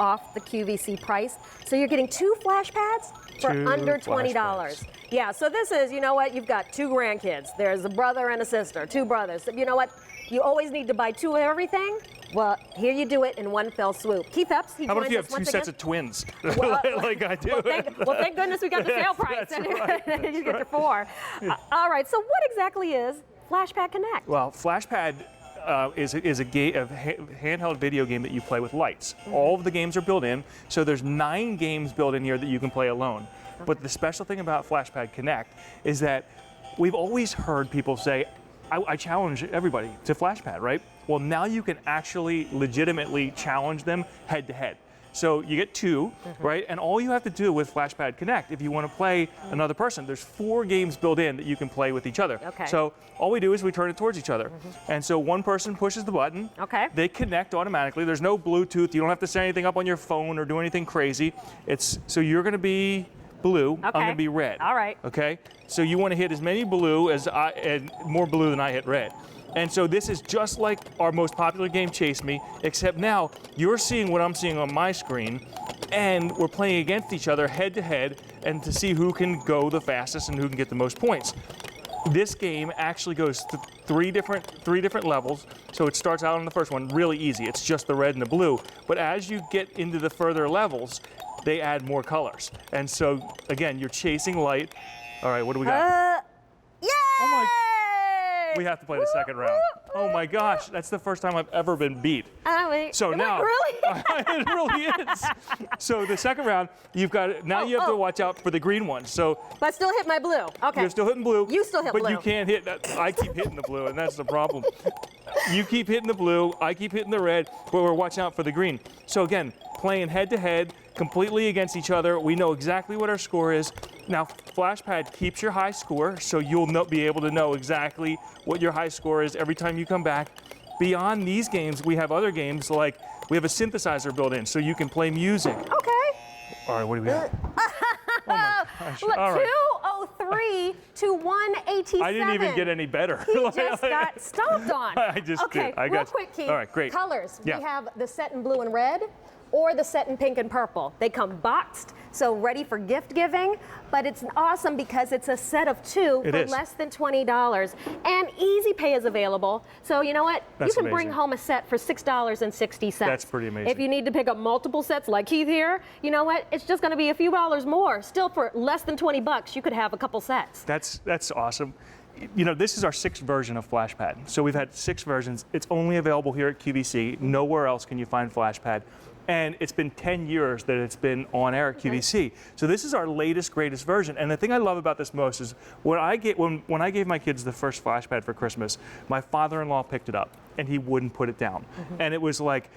off the QVC price. So you're getting 2 FlashPads for under $20. Yeah, so this is, you know what, you've got 2 grandkids. There's a brother and a sister, 2 brothers. You know what, you always need to buy 2 of everything. Well, here you do it in one fell swoop. Keith Epps, he How about if you have 2 sets of twins, like I do? Well, thank goodness we got the sale price. That's right. You get your 4. All right, so what exactly is FlashPad Connect? Well, FlashPad is a handheld video game that you play with lights. All of the games are built in, so there's 9 games built in here that you can play alone. But the special thing about FlashPad Connect is that we've always heard people say, I challenge everybody to FlashPad, right? Well, now you can actually legitimately challenge them head to head. So you get 2, right? And all you have to do with FlashPad Connect, if you want to play another person, there's 4 games built in that you can play with each other. Okay. So all we do is we turn it towards each other. And so one person pushes the button. Okay. They connect automatically. There's no Bluetooth. You don't have to set anything up on your phone or do anything crazy. So you're going to be blue. Okay. I'm going to be red. All right. Okay. So you want to hit as many blue and more blue than I hit red. And so this is just like our most popular game, Chase Me, except now you're seeing what I'm seeing on my screen, and we're playing against each other head to head, and to see who can go the fastest and who can get the most points. This game actually goes to three different levels. So it starts out on the first one really easy. It's just the red and the blue. But as you get into the further levels, they add more colors. And so again, you're chasing light. All right, what do we got? Yay! Oh my! We have to play the second round. Oh my gosh, that's the first time I've ever been beat. So now, really? it really is. So the second round, you've got now you have to watch out for the green one. So, but still hit my blue. Okay. You're still hitting blue. You still hit but blue. But you can't hit that. I keep hitting the blue, and that's the problem. You keep hitting the blue. I keep hitting the red. But we're watching out for the green. So again, playing head to head, completely against each other. We know exactly what our score is. Now, FlashPad keeps your high score, so you'll be able to know exactly what your high score is every time you come back. Beyond these games, we have other games like we have a synthesizer built in, so you can play music. Okay. All right, what do we got? Oh my gosh. Look, All right. 203 to 187. I didn't even get any better. He just got stomped on. I just did. I real got quick, Keith. All right, great. Colors. Yeah. We have the set in blue and red, or the set in pink and purple. They come boxed, so ready for gift giving, but it's awesome because it's a set of 2 for less than $20. And Easy Pay is available. So you know what? That's you can bring amazing. home a set for $6.60. That's pretty amazing. If you need to pick up multiple sets like Keith here, you know what? It's just gonna be a few dollars more. Still for less than 20 bucks, you could have a couple sets. That's awesome. You know, this is our 6th version of FlashPad. So we've had 6 versions. It's only available here at QVC. Nowhere else can you find FlashPad. And it's been 10 years that it's been on air at QVC. So this is our latest, greatest version. And the thing I love about this most is when I gave my kids the first FlashPad for Christmas, my father-in-law picked it up and he wouldn't put it down. And it was like,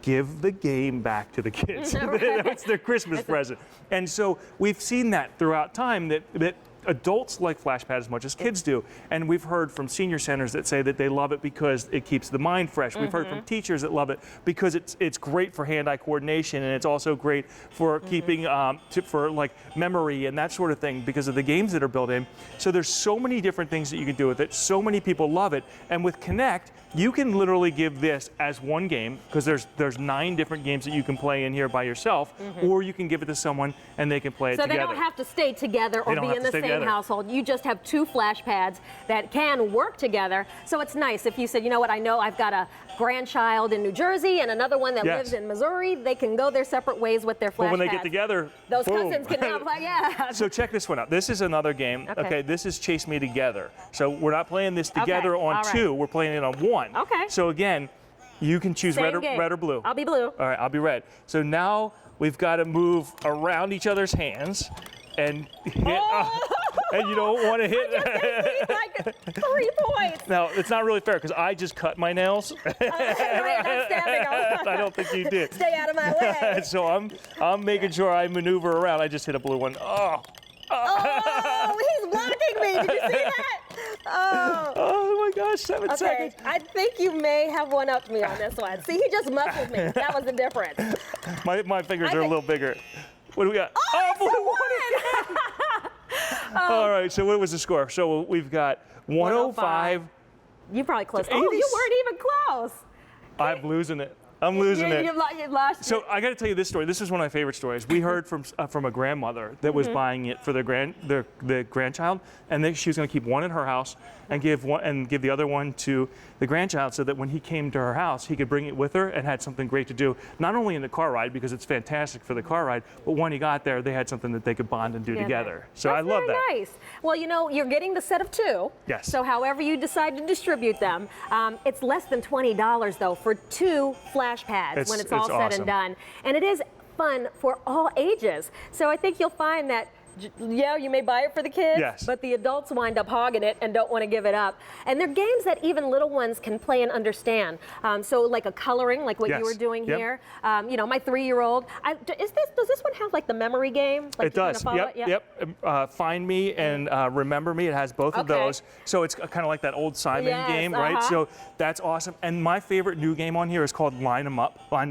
give the game back to the kids. That's their Christmas present. And so we've seen that throughout time that adults like FlashPad as much as kids do. And we've heard from senior centers that say that they love it because it keeps the mind fresh. We've heard from teachers that love it because it's great for hand-eye coordination, and it's also great for keeping, for like memory and that sort of thing because of the games that are built in. So there's so many different things that you can do with it. So many people love it. And with Connect, you can literally give this as one game because there's 9 different games that you can play in here by yourself, or you can give it to someone and they can play it together. So they don't have to stay together or be in the same household. You just have 2 FlashPads that can work together. So it's nice if you said, you know what, I know I've got a grandchild in New Jersey and another one that lives in Missouri. They can go their separate ways with their FlashPads. But when they get together, those boom. cousins can now play, So check this one out. This is another game. Okay, this is Chase Me Together. So we're not playing this together on 2. We're playing it on 1. Okay. So again, you can choose red or blue. I'll be blue. All right, I'll be red. So now we've got to move around each other's hands and hit. And you don't want to hit. Like 3 points. Now, it's not really fair because I just cut my nails. I don't think you did. Stay out of my way. So I'm making sure I maneuver around. I just hit a blue one. Oh, he's blocking me. Did you see that? Oh my gosh, 7 seconds. I think you may have one up me on this one. See, he just muscled me. That was the difference. My fingers are a little bigger. What do we got? Oh, blue one. All right, so what was the score? So we've got 105. You probably close. Oh, 80. you weren't even close. I'm losing it. I'm losing it. You lost So it. I got to tell you this story. This is one of my favorite stories. We heard from a grandmother that was buying it for the grandchild, and then she was going to keep one in her house and give the other one to the grandchild, so that when he came to her house, he could bring it with her and had something great to do. Not only in the car ride, because it's fantastic for the car ride, but when he got there, they had something that they could bond and do together. So I love that. That's very nice. Well, you know, you're getting the set of 2. Yes. So however you decide to distribute them, it's less than $20 though for 2 FlashPads when it's all said awesome. and done. And it is fun for all ages. So I think you'll find that yeah, you may buy it for the kids, yes, but the adults wind up hogging it and don't want to give it up. And they're games that even little ones can play and understand. So like a coloring, like what you were doing here. You know, my 3-year-old. Does this one have like the memory game? Like it does. Yep. Find Me and Remember Me. It has both of those. So it's kind of like that old Simon game, right? So that's awesome. And my favorite new game on here is called Line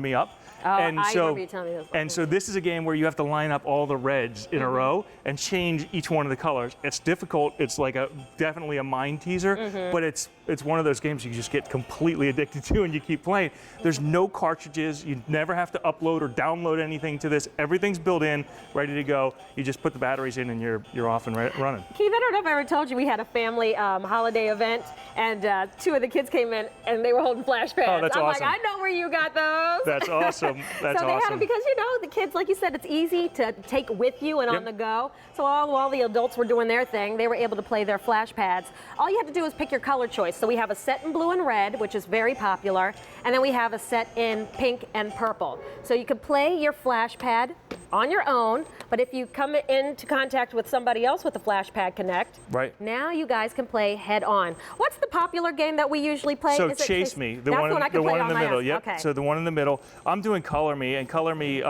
Me Up. Oh, and I remember you telling me this one. And so this is a game where you have to line up all the reds in a row and change each one of the colors. It's difficult. It's like definitely a mind teaser, but it's one of those games you just get completely addicted to and you keep playing. There's no cartridges. You never have to upload or download anything to this. Everything's built in, ready to go. You just put the batteries in and you're off and running. Keith, I don't know if I ever told you we had a family holiday event, and 2 of the kids came in and they were holding FlashPads. Oh, that's I'm awesome. like, I know where you got those. That's awesome. That's so they awesome. had it because, you know, the kids, like you said, it's easy to take with you and on the go. So while the adults were doing their thing, they were able to play their FlashPads. All you have to do is pick your color choice. So we have a set in blue and red, which is very popular, and then we have a set in pink and purple. So you could play your FlashPad on your own, but if you come into contact with somebody else with the FlashPad Connect, now you guys can play head on. What's the popular game that we usually play? So Chase Me, the one in the middle. Yep. Okay. So the one in the middle. I'm doing Color Me, and Color Me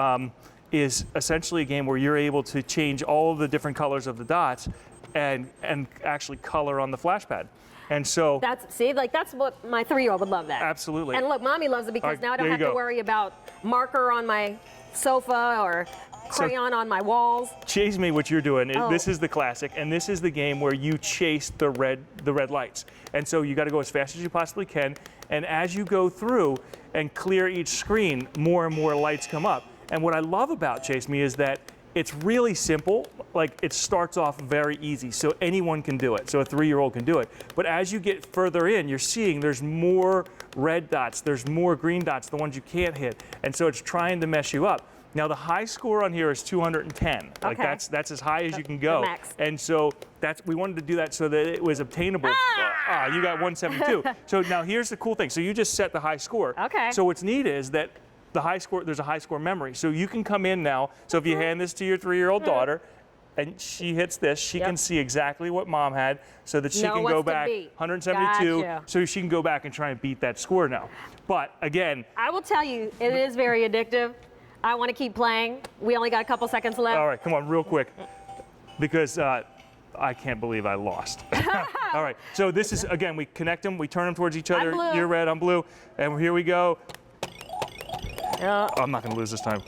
is essentially a game where you're able to change all of the different colors of the dots and actually color on the FlashPad. And so that's what my 3-year-old would love that. Absolutely. And look, Mommy loves it because now I don't have to worry about marker on my sofa or crayon on my walls. Chase Me, what you're doing, this is the classic, and this is the game where you chase the red lights. And so you got to go as fast as you possibly can, and as you go through and clear each screen, more and more lights come up. And what I love about Chase Me is that it's really simple. Like, it starts off very easy, so anyone can do it. So a 3-year-old can do it. But as you get further in, you're seeing there's more red dots, there's more green dots, the ones you can't hit. And so it's trying to mess you up. Now, the high score on here is 210. Like, that's as high as you can go. And so we wanted to do that so that it was obtainable. You got 172. So now here's the cool thing. So you just set the high score. So what's neat is that the high score, there's a high score memory. So you can come in now. So if you hand this to your 3-year-old daughter, and she hits this, she can see exactly what Mom had, so that she can go back 172, so she can go back and try and beat that score now. But again, I will tell you, it is very addictive. I want to keep playing. We only got a couple seconds left. All right, come on, real quick, because I can't believe I lost. All right, so this is, again, we connect them, we turn them towards each other. You're red, I'm blue, and here we go. I'm not going to lose this time.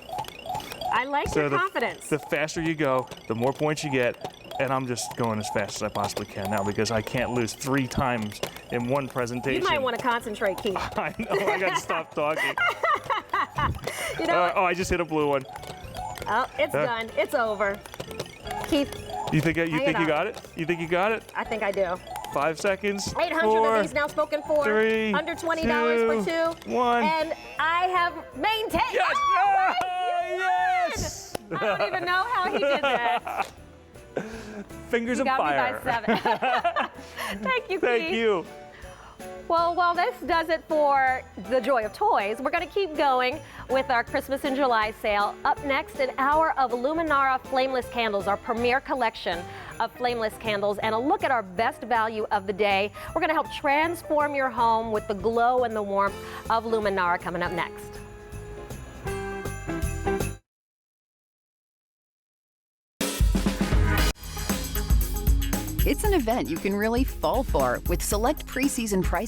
I like your confidence. The faster you go, the more points you get, and I'm just going as fast as I possibly can now because I can't lose 3 times in one presentation. You might want to concentrate, Keith. I know, I got to stop talking. You know I just hit a blue one. Oh, it's done. It's over. Keith. You think you got it? You think you got it? I think I do. 5 seconds. 800 of these now spoken for. 3, under $20 for 2. 1. And I have maintained. Yes! Oh, Yes! I don't even know how he did that. Fingers of fire. You got me by 7. Thank you, Keith. Thank you. Well, while this does it for the Joy of Toys, we're going to keep going with our Christmas in July sale. Up next, an hour of Luminara Flameless Candles, our premier collection of flameless candles, and a look at our best value of the day. We're going to help transform your home with the glow and the warmth of Luminara coming up next. It's an event you can really fall for with select preseason prices.